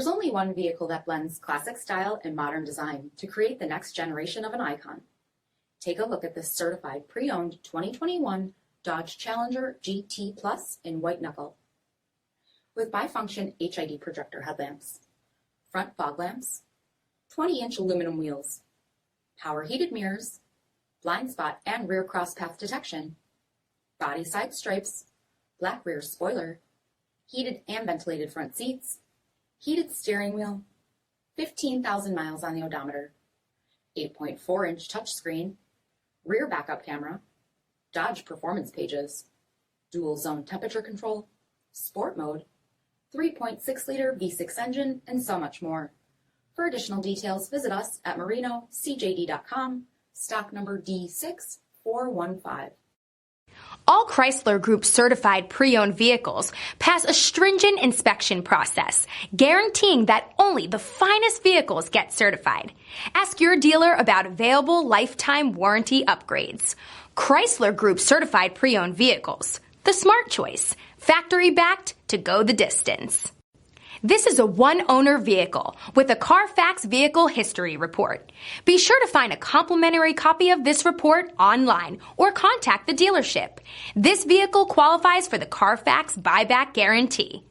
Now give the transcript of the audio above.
There's only one vehicle that blends classic style and modern design to create the next generation of an icon. Take a look at this certified pre-owned 2021 Dodge Challenger GT Plus in white knuckle. With bifunction HID projector headlamps, front fog lamps, 20-inch aluminum wheels, power heated mirrors, blind spot and rear crosspath detection, body side stripes, black rear spoiler, heated and ventilated front seats, heated steering wheel, 15,000 miles on the odometer, 8.4-inch touchscreen, rear backup camera, Dodge performance pages, dual zone temperature control, sport mode, 3.6-liter V6 engine, and so much more. For additional details, visit us at marinocjd.com, stock number D6415. All Chrysler Group certified pre-owned vehicles pass a stringent inspection process, guaranteeing that only the finest vehicles get certified. Ask your dealer about available lifetime warranty upgrades. Chrysler Group certified pre-owned vehicles, the smart choice, factory backed to go the distance. This is a one-owner vehicle with a CARFAX vehicle history report. Be sure to find a complimentary copy of this report online or contact the dealership. This vehicle qualifies for the CARFAX buyback guarantee.